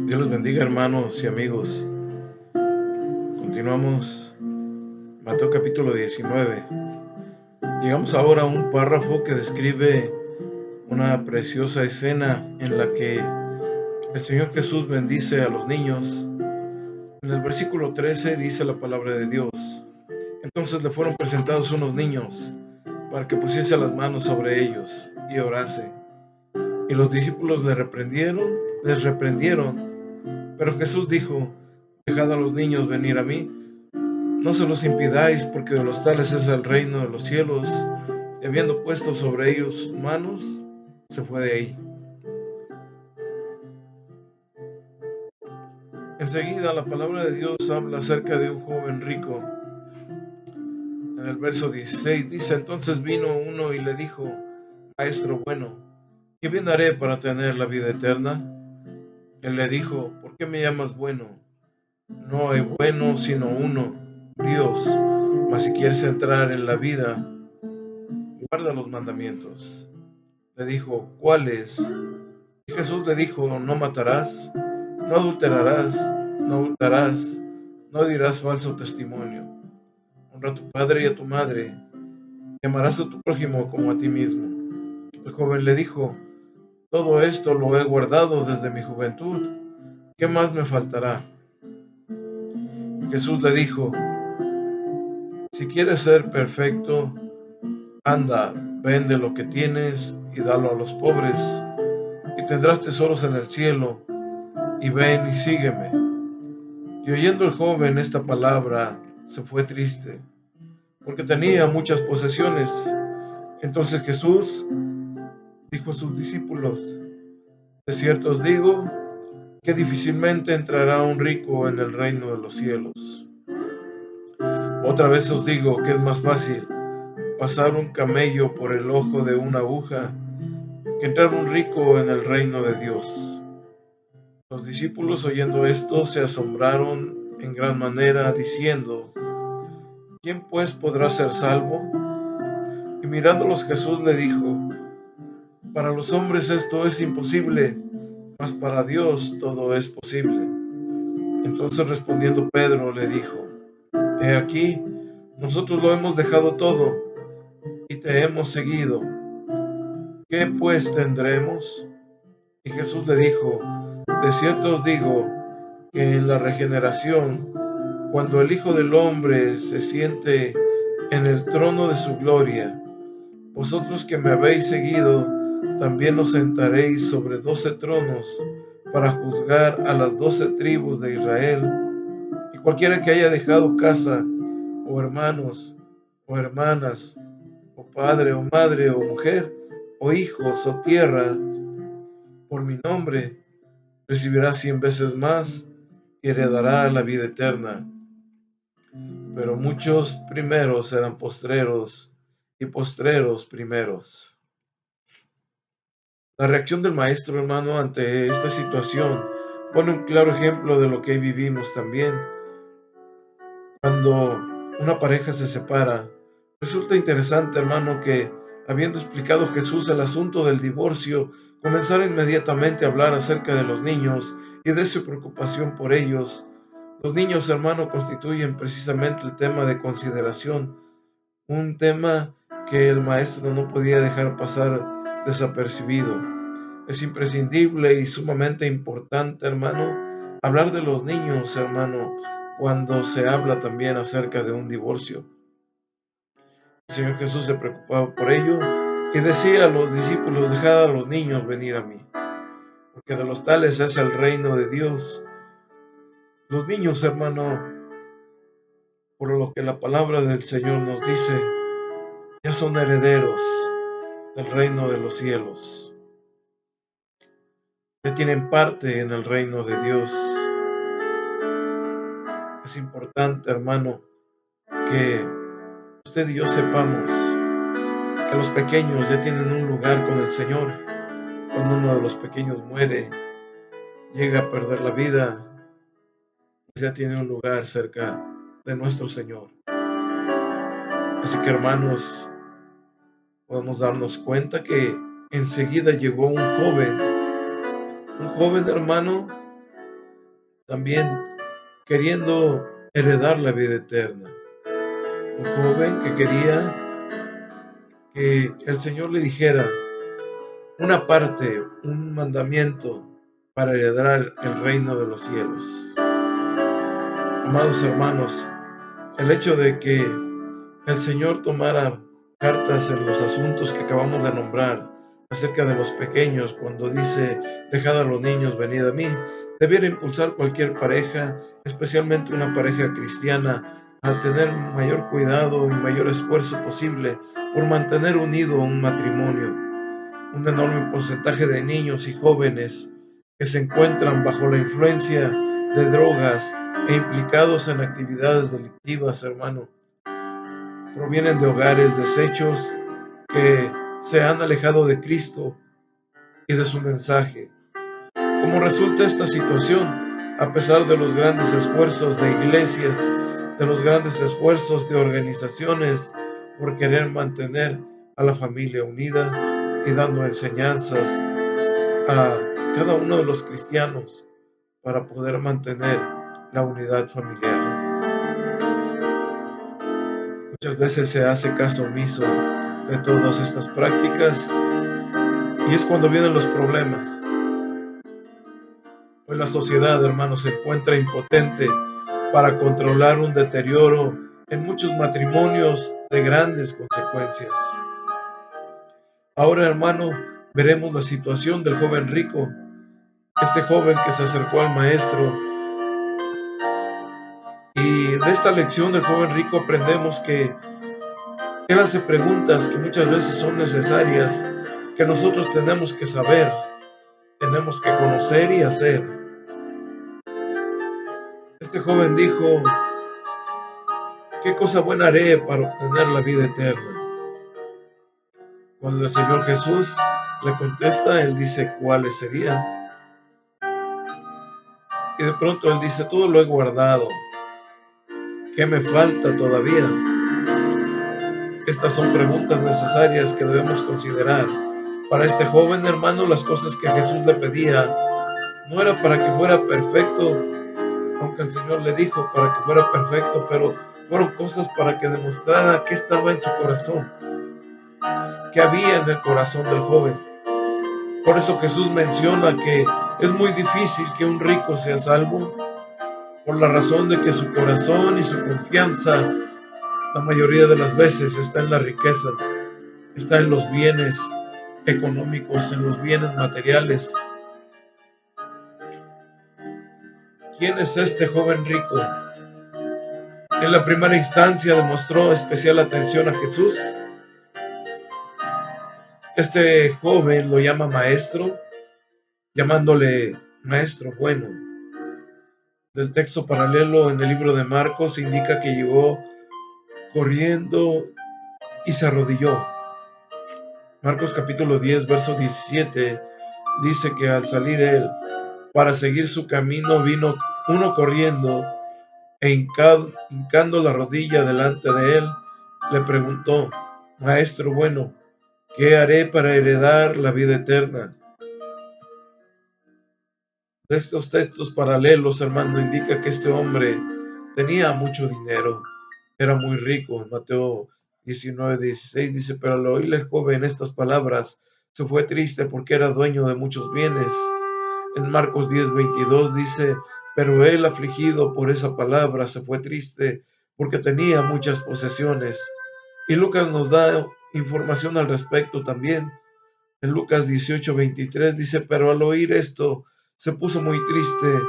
Dios los bendiga, hermanos y amigos. Continuamos Mateo capítulo 19. Llegamos ahora a un párrafo que describe una preciosa escena en la que el Señor Jesús bendice a los niños. En el versículo 13 dice la palabra de Dios: Entonces le fueron presentados unos niños para que pusiese las manos sobre ellos y orase. Y los discípulos les reprendieron, pero Jesús dijo: Dejad a los niños venir a mí, no se los impidáis, porque de los tales es el reino de los cielos. Y habiendo puesto sobre ellos sus manos, se fue de ahí. Enseguida la palabra de Dios habla acerca de un joven rico. En el verso 16 dice: Entonces vino uno y le dijo: Maestro bueno, ¿qué bien haré para tener la vida eterna? Él le dijo: ¿Por qué me llamas bueno? No hay bueno sino uno, Dios. Mas si quieres entrar en la vida, guarda los mandamientos. Le dijo: ¿Cuáles? Y Jesús le dijo: No matarás, no adulterarás, no hurtarás, no dirás falso testimonio, honra a tu padre y a tu madre, y amarás a tu prójimo como a ti mismo. El joven le dijo: Todo esto lo he guardado desde mi juventud, ¿qué más me faltará? Jesús le dijo: Si quieres ser perfecto, anda, vende lo que tienes y dalo a los pobres, y tendrás tesoros en el cielo, y ven y sígueme. Y oyendo el joven esta palabra, se fue triste, porque tenía muchas posesiones. Entonces Jesús dijo a sus discípulos: De cierto os digo, que difícilmente entrará un rico en el reino de los cielos. Otra vez os digo que es más fácil pasar un camello por el ojo de una aguja que entrar un rico en el reino de Dios. Los discípulos, oyendo esto, se asombraron en gran manera, diciendo: ¿Quién pues podrá ser salvo? Y mirándolos Jesús le dijo: Para los hombres esto es imposible, mas para Dios todo es posible. Entonces respondiendo Pedro le dijo: He aquí, nosotros lo hemos dejado todo y te hemos seguido. ¿Qué pues tendremos? Y Jesús le dijo: De cierto os digo que en la regeneración, cuando el Hijo del Hombre se siente en el trono de su gloria, vosotros que me habéis seguido, también os sentaréis sobre 12 tronos para juzgar a las 12 tribus de Israel. Y cualquiera que haya dejado casa, o hermanos, o hermanas, o padre, o madre, o mujer, o hijos, o tierras, por mi nombre, recibirá 100 veces más y heredará la vida eterna. Pero muchos primeros serán postreros, y postreros primeros. La reacción del maestro, hermano, ante esta situación pone un claro ejemplo de lo que vivimos también. Cuando una pareja se separa, resulta interesante, hermano, que habiendo explicado Jesús el asunto del divorcio, comenzara inmediatamente a hablar acerca de los niños y de su preocupación por ellos. Los niños, hermano, constituyen precisamente el tema de consideración, un tema que el maestro no podía dejar pasar desapercibido. Es imprescindible y sumamente importante, hermano, hablar de los niños, hermano, cuando se habla también acerca de un divorcio. El Señor Jesús se preocupaba por ello y decía a los discípulos: Dejad a los niños venir a mí, porque de los tales es el reino de Dios. Los niños, hermano, por lo que la palabra del Señor nos dice, ya son herederos del reino de los cielos. Ya tienen parte en el reino de Dios. Es importante, hermano, que usted y yo sepamos que los pequeños ya tienen un lugar con el Señor. Cuando uno de los pequeños muere, llega a perder la vida, pues ya tiene un lugar cerca de nuestro Señor. Así que, hermanos, podemos darnos cuenta que enseguida llegó un joven hermano, también queriendo heredar la vida eterna. Un joven que quería que el Señor le dijera una parte, un mandamiento para heredar el reino de los cielos. Amados hermanos, el hecho de que el Señor tomara cartas en los asuntos que acabamos de nombrar acerca de los pequeños, cuando dice, dejad a los niños, venid a mí, debiera impulsar cualquier pareja, especialmente una pareja cristiana, a tener mayor cuidado y mayor esfuerzo posible por mantener unido un matrimonio. Un enorme porcentaje de niños y jóvenes que se encuentran bajo la influencia de drogas e implicados en actividades delictivas, hermano, provienen de hogares deshechos que se han alejado de Cristo y de su mensaje. Como resulta esta situación, a pesar de los grandes esfuerzos de iglesias, de los grandes esfuerzos de organizaciones por querer mantener a la familia unida y dando enseñanzas a cada uno de los cristianos para poder mantener la unidad familiar. Muchas veces se hace caso omiso de todas estas prácticas y es cuando vienen los problemas. Hoy la sociedad, hermanos, se encuentra impotente para controlar un deterioro en muchos matrimonios de grandes consecuencias. Ahora, hermano, veremos la situación del joven rico, este joven que se acercó al maestro. Y de esta lección del joven rico aprendemos que él hace preguntas que muchas veces son necesarias, que nosotros tenemos que saber, tenemos que conocer y hacer. Este joven dijo, ¿qué cosa buena haré para obtener la vida eterna? Cuando el Señor Jesús le contesta, él dice, ¿cuáles serían? Y de pronto él dice, todo lo he guardado. ¿Qué me falta todavía? Estas son preguntas necesarias que debemos considerar. Para este joven hermano, las cosas que Jesús le pedía no era para que fuera perfecto, aunque el Señor le dijo para que fuera perfecto, pero fueron cosas para que demostrara qué estaba en su corazón, qué había en el corazón del joven. Por eso Jesús menciona que es muy difícil que un rico sea salvo, por la razón de que su corazón y su confianza la mayoría de las veces está en la riqueza, está en los bienes económicos, en los bienes materiales. ¿Quién es este joven rico? En la primera instancia demostró especial atención a Jesús. Este joven lo llama maestro, llamándole maestro bueno. Del texto paralelo en el libro de Marcos indica que llegó corriendo y se arrodilló. Marcos capítulo 10, verso 17, dice que al salir él para seguir su camino, vino uno corriendo e hincando la rodilla delante de él, le preguntó, Maestro bueno, ¿qué haré para heredar la vida eterna? De estos textos paralelos, hermano, indica que este hombre tenía mucho dinero, era muy rico. En Mateo 19:16 dice, pero al oírle el joven estas palabras, se fue triste porque era dueño de muchos bienes. En Marcos 10:22 dice, pero él afligido por esa palabra se fue triste porque tenía muchas posesiones. Y Lucas nos da información al respecto también. En Lucas 18:23 dice, pero al oír esto se puso muy triste,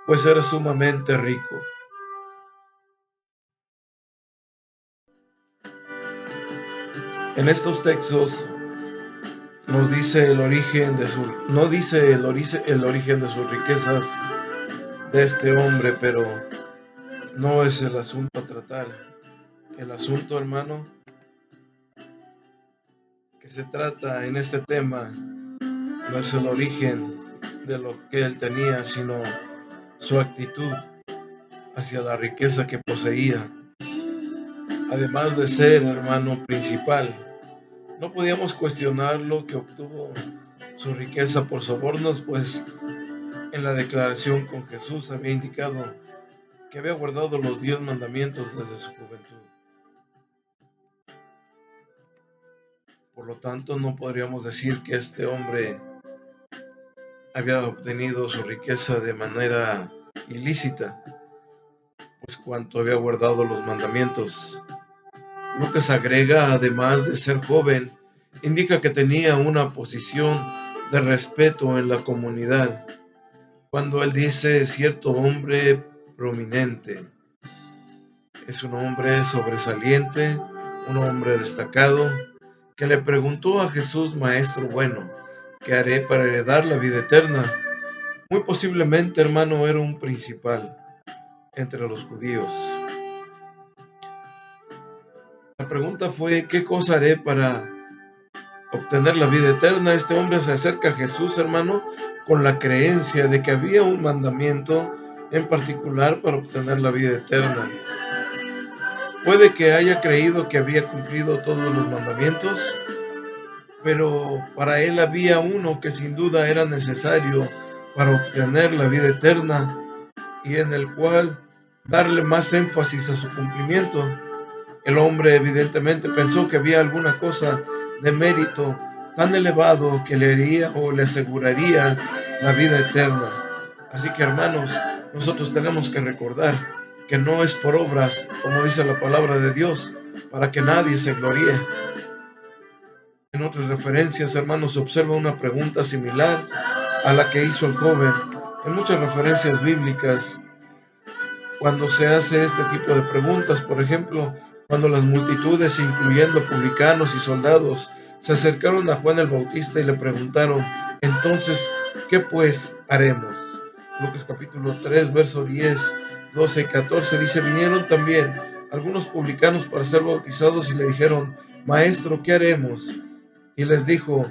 pues era sumamente rico. En estos textos nos dice el origen de no dice el origen de sus riquezas de este hombre, pero no es el asunto a tratar. El asunto, hermano, que se trata en este tema no es el origen de lo que él tenía, sino su actitud hacia la riqueza que poseía. Además de ser hermano principal, no podíamos cuestionar lo que obtuvo su riqueza por sobornos, pues En la declaración con Jesús había indicado que había guardado los 10 mandamientos desde su juventud. Por lo tanto, no podríamos decir que este hombre había obtenido su riqueza de manera ilícita, pues cuanto había guardado los mandamientos. Lucas agrega, además de ser joven, indica que tenía una posición de respeto en la comunidad. Cuando él dice cierto hombre prominente, es un hombre sobresaliente, un hombre destacado, que le preguntó a Jesús, Maestro bueno, ¿qué haré para heredar la vida eterna? Muy posiblemente, hermano, era un principal entre los judíos. La pregunta fue, ¿qué cosa haré para obtener la vida eterna? Este hombre se acerca a Jesús, hermano, con la creencia de que había un mandamiento en particular para obtener la vida eterna. Puede que haya creído que había cumplido todos los mandamientos, pero para él había uno que sin duda era necesario para obtener la vida eterna y en el cual darle más énfasis a su cumplimiento. El hombre evidentemente pensó que había alguna cosa de mérito tan elevado que le haría o le aseguraría la vida eterna. Así que, hermanos, nosotros tenemos que recordar que no es por obras, como dice la palabra de Dios, para que nadie se gloríe. En otras referencias, hermanos, se observa una pregunta similar a la que hizo el joven. En muchas referencias bíblicas, cuando se hace este tipo de preguntas, por ejemplo, cuando las multitudes, incluyendo publicanos y soldados, se acercaron a Juan el Bautista y le preguntaron, entonces, ¿qué pues haremos? Lucas capítulo 3, verso 10, 12 y 14 dice, vinieron también algunos publicanos para ser bautizados y le dijeron, Maestro, ¿qué haremos? Y les dijo,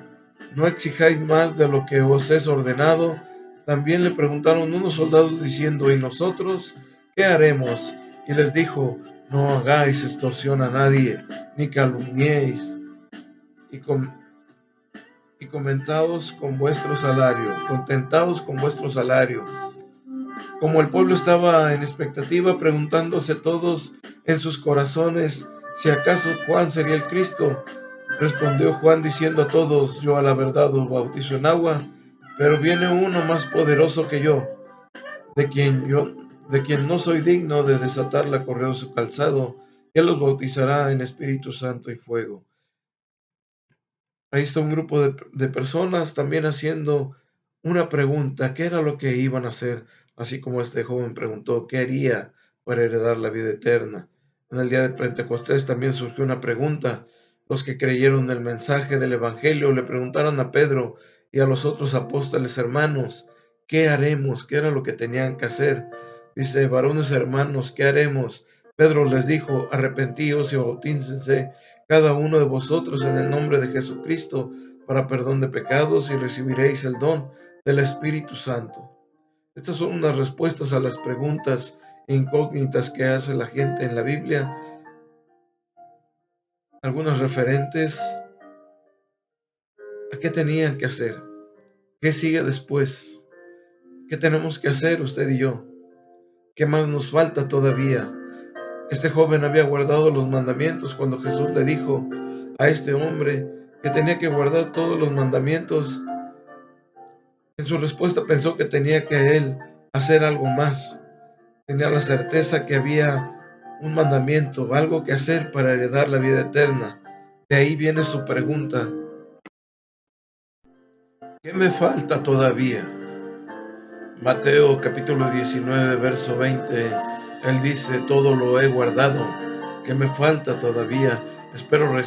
no exijáis más de lo que os es ordenado. También le preguntaron unos soldados diciendo, ¿y nosotros qué haremos? Y les dijo, no hagáis extorsión a nadie, ni calumniéis, y contentaos con vuestro salario. Como el pueblo estaba en expectativa, preguntándose todos en sus corazones si acaso Juan sería el Cristo, respondió Juan diciendo a todos, yo a la verdad os bautizo en agua, pero viene uno más poderoso que yo, de quien no soy digno de desatar la correa de su calzado. Él los bautizará en Espíritu Santo y fuego. Ahí está un grupo de personas también haciendo una pregunta, ¿qué era lo que iban a hacer? Así como este joven preguntó, ¿qué haría para heredar la vida eterna? En el día de Pentecostés también surgió una pregunta. Los que creyeron el mensaje del Evangelio le preguntaron a Pedro y a los otros apóstoles, hermanos, ¿qué haremos? ¿Qué era lo que tenían que hacer? Dice, varones hermanos, ¿qué haremos? Pedro les dijo, arrepentíos y bautícense cada uno de vosotros en el nombre de Jesucristo para perdón de pecados y recibiréis el don del Espíritu Santo. Estas son unas respuestas a las preguntas incógnitas que hace la gente en la Biblia, algunas referentes a qué tenían que hacer, qué sigue después, qué tenemos que hacer usted y yo, qué más nos falta todavía. Este joven había guardado los mandamientos cuando Jesús le dijo a este hombre que tenía que guardar todos los mandamientos. En su respuesta pensó que tenía que él hacer algo más. Tenía la certeza que había un mandamiento, algo que hacer para heredar la vida eterna. De ahí viene su pregunta, ¿qué me falta todavía? Mateo capítulo 19, verso 20, él dice, todo lo he guardado, ¿qué me falta todavía? Esperaba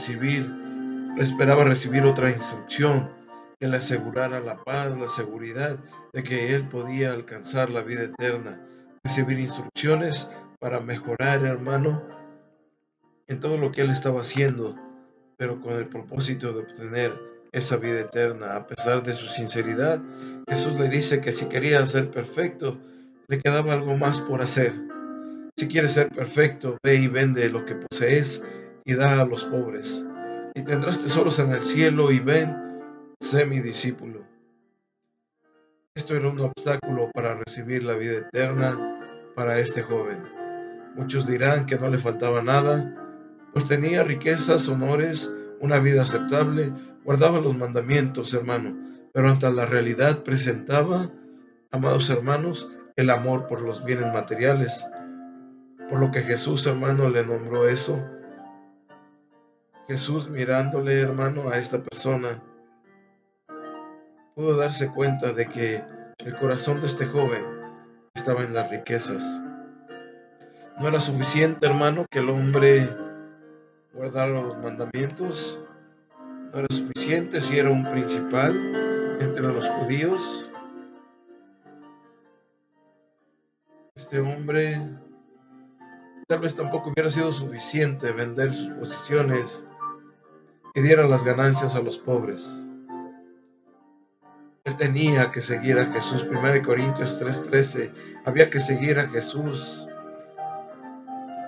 recibir otra instrucción que le asegurara la paz, la seguridad de que él podía alcanzar la vida eterna. Recibir instrucciones para mejorar, hermano, en todo lo que él estaba haciendo, pero con el propósito de obtener esa vida eterna. A pesar de su sinceridad, Jesús le dice que si quería ser perfecto, le quedaba algo más por hacer. Si quieres ser perfecto, ve y vende lo que posees y da a los pobres, y tendrás tesoros en el cielo, y ven, sé mi discípulo. Esto era un obstáculo para recibir la vida eterna para este joven. Muchos dirán que no le faltaba nada, pues tenía riquezas, honores, una vida aceptable, guardaba los mandamientos, hermano, pero ante la realidad presentaba, amados hermanos, el amor por los bienes materiales, por lo que Jesús, hermano, le nombró eso. Jesús, mirándole, hermano, a esta persona, pudo darse cuenta de que el corazón de este joven estaba en las riquezas. No era suficiente, hermano, que el hombre guardara los mandamientos. No era suficiente si era un principal entre los judíos. Este hombre tal vez tampoco hubiera sido suficiente vender sus posesiones y diera las ganancias a los pobres. Él tenía que seguir a Jesús. 1 Corintios 3:13. Había que seguir a Jesús.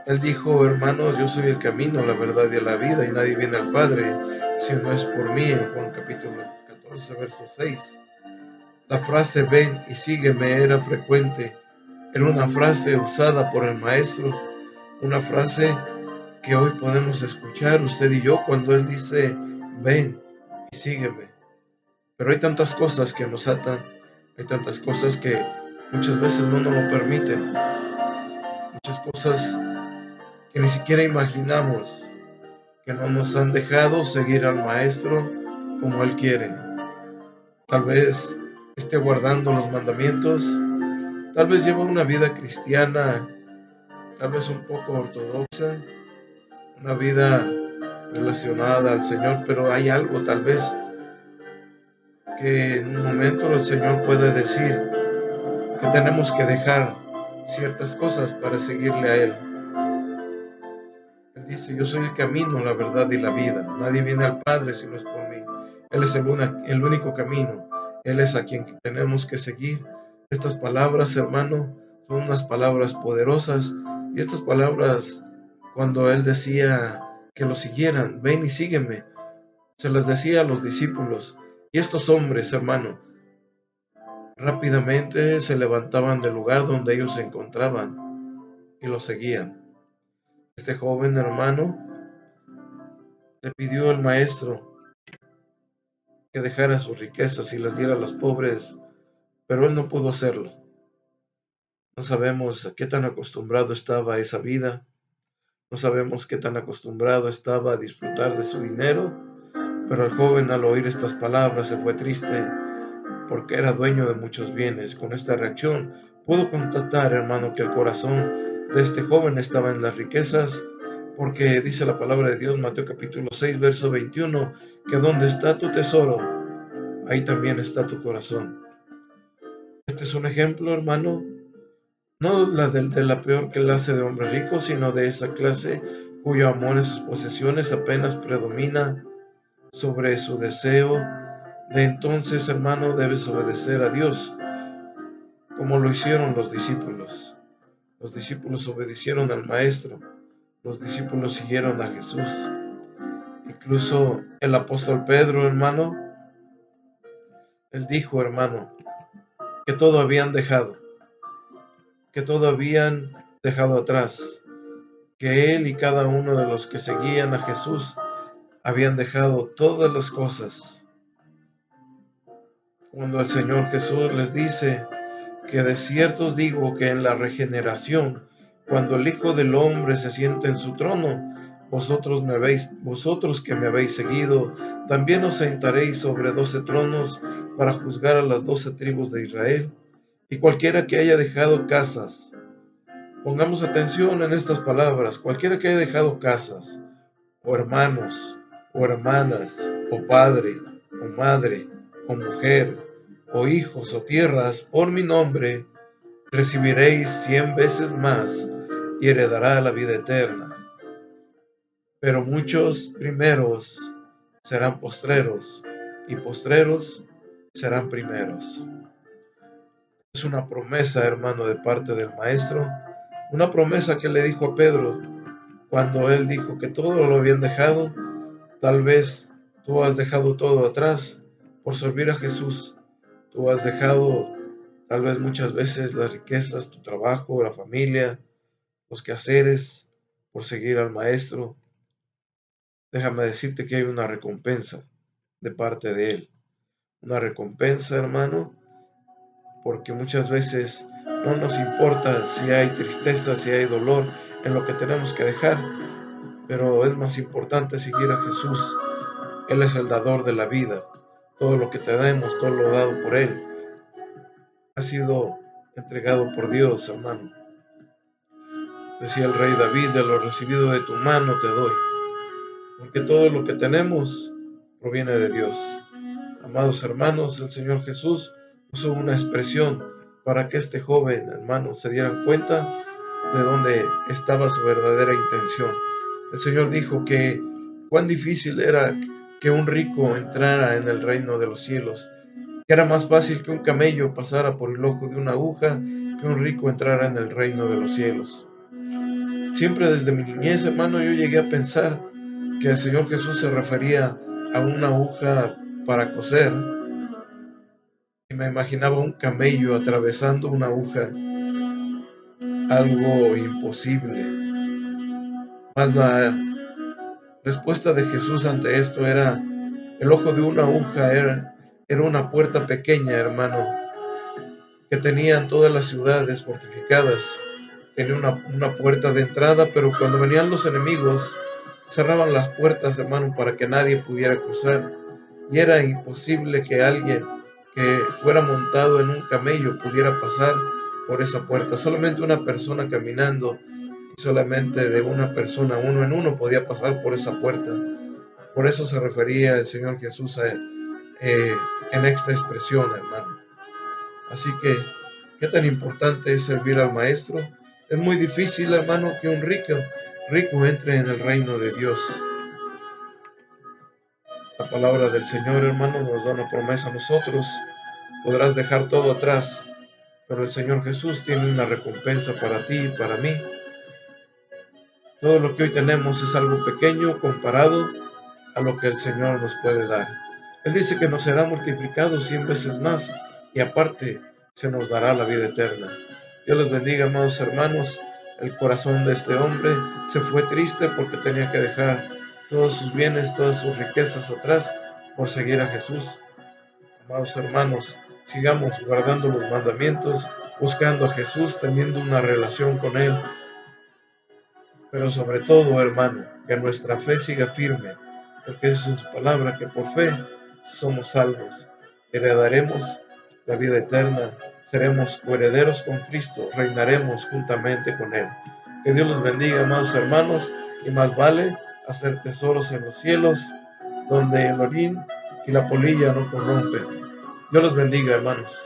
Él dijo, hermanos, yo soy el camino, la verdad y la vida, y nadie viene al Padre si no es por mí, en Juan capítulo 14, verso 6. La frase ven y sígueme era frecuente. Era una frase usada por el Maestro, una frase que hoy podemos escuchar usted y yo cuando Él dice ven y sígueme. Pero hay tantas cosas que nos atan, hay tantas cosas que muchas veces no nos lo permiten, muchas cosas que ni siquiera imaginamos, que no nos han dejado seguir al Maestro como Él quiere. Tal vez esté guardando los mandamientos, tal vez lleva una vida cristiana, tal vez un poco ortodoxa, una vida relacionada al Señor, pero hay algo tal vez que en un momento el Señor puede decir que tenemos que dejar ciertas cosas para seguirle a Él. Él dice, yo soy el camino, la verdad y la vida. Nadie viene al Padre si no es por mí. Él es el único camino. Él es a quien tenemos que seguir. Estas palabras, hermano, son unas palabras poderosas. Y estas palabras, cuando Él decía que lo siguieran, ven y sígueme, se las decía a los discípulos. Y estos hombres, hermano, rápidamente se levantaban del lugar donde ellos se encontraban y lo seguían. Este joven hermano le pidió al maestro que dejara sus riquezas y las diera a los pobres, pero él no pudo hacerlo. No sabemos a qué tan acostumbrado estaba a esa vida, no sabemos qué tan acostumbrado estaba a disfrutar de su dinero, pero el joven al oír estas palabras se fue triste porque era dueño de muchos bienes. Con esta reacción pudo constatar, hermano, que el corazón de este joven estaba en las riquezas, porque dice la palabra de Dios, Mateo capítulo 6, verso 21, que donde está tu tesoro, ahí también está tu corazón. Este es un ejemplo, hermano, no de la peor clase de hombre rico, sino de esa clase cuyo amor en sus posesiones apenas predomina sobre su deseo. De entonces, hermano, debes obedecer a Dios, como lo hicieron los discípulos. Los discípulos obedecieron al Maestro, los discípulos siguieron a Jesús. Incluso el apóstol Pedro, hermano, él dijo, hermano, que todo habían dejado, atrás, que él y cada uno de los que seguían a Jesús habían dejado todas las cosas. Cuando el Señor Jesús les dice que de cierto os digo que en la regeneración, cuando el Hijo del Hombre se siente en su trono, vosotros que me habéis seguido, también os sentaréis sobre 12 tronos para juzgar a las 12 tribus de Israel. Y cualquiera que haya dejado casas, pongamos atención en estas palabras, cualquiera que haya dejado casas, o hermanos, o hermanas, o padre, o madre, o mujer, o hijos, o tierras, por mi nombre, recibiréis 100 veces más y heredará la vida eterna. Pero muchos primeros serán postreros, y postreros serán primeros. Es una promesa, hermano, de parte del Maestro, una promesa que le dijo a Pedro cuando él dijo que todo lo habían dejado. Tal vez tú has dejado todo atrás por servir a Jesús. Tú has dejado Tal vez muchas veces las riquezas, tu trabajo, la familia, los quehaceres, por seguir al Maestro. Déjame decirte que hay una recompensa de parte de Él. Una recompensa, hermano, porque muchas veces no nos importa si hay tristeza, si hay dolor en lo que tenemos que dejar, pero es más importante seguir a Jesús. Él es el dador de la vida. Todo lo que tenemos, todo lo dado por Él, ha sido entregado por Dios, hermano. Decía el rey David, de lo recibido de tu mano te doy, porque todo lo que tenemos proviene de Dios. Amados hermanos, el Señor Jesús usó una expresión para que este joven hermano se dieran cuenta de dónde estaba su verdadera intención. El Señor dijo que cuán difícil era que un rico entrara en el reino de los cielos, que era más fácil que un camello pasara por el ojo de una aguja, que un rico entrara en el reino de los cielos. Siempre desde mi niñez, hermano, yo llegué a pensar que el Señor Jesús se refería a una aguja para coser, y me imaginaba un camello atravesando una aguja, algo imposible. Mas la respuesta de Jesús ante esto era, el ojo de una aguja era una puerta pequeña, hermano, que tenían todas las ciudades fortificadas. Tenía una puerta de entrada, pero cuando venían los enemigos, cerraban las puertas, hermano, para que nadie pudiera cruzar. Y era imposible que alguien que fuera montado en un camello pudiera pasar por esa puerta. Solamente una persona caminando, y solamente de una persona, uno en uno, podía pasar por esa puerta. Por eso se refería el Señor Jesús en esta expresión, hermano. Así que, ¿qué tan importante es servir al Maestro? Es muy difícil, hermano, que un rico entre en el reino de Dios. La palabra del Señor, hermano, nos da una promesa a nosotros. Podrás dejar todo atrás, pero el Señor Jesús tiene una recompensa para ti y para mí. Todo lo que hoy tenemos es algo pequeño comparado a lo que el Señor nos puede dar. Él dice que nos será multiplicado 100 veces más y aparte se nos dará la vida eterna. Dios les bendiga, amados hermanos. El corazón de este hombre se fue triste porque tenía que dejar todos sus bienes, todas sus riquezas atrás por seguir a Jesús. Amados hermanos, sigamos guardando los mandamientos, buscando a Jesús, teniendo una relación con Él. Pero sobre todo, hermano, que nuestra fe siga firme, porque es en su palabra que por fe somos salvos. Heredaremos la vida eterna, seremos coherederos con Cristo, reinaremos juntamente con Él. Que Dios los bendiga, amados hermanos, y más vale hacer tesoros en los cielos, donde el orín y la polilla no corrompen. Dios los bendiga, hermanos.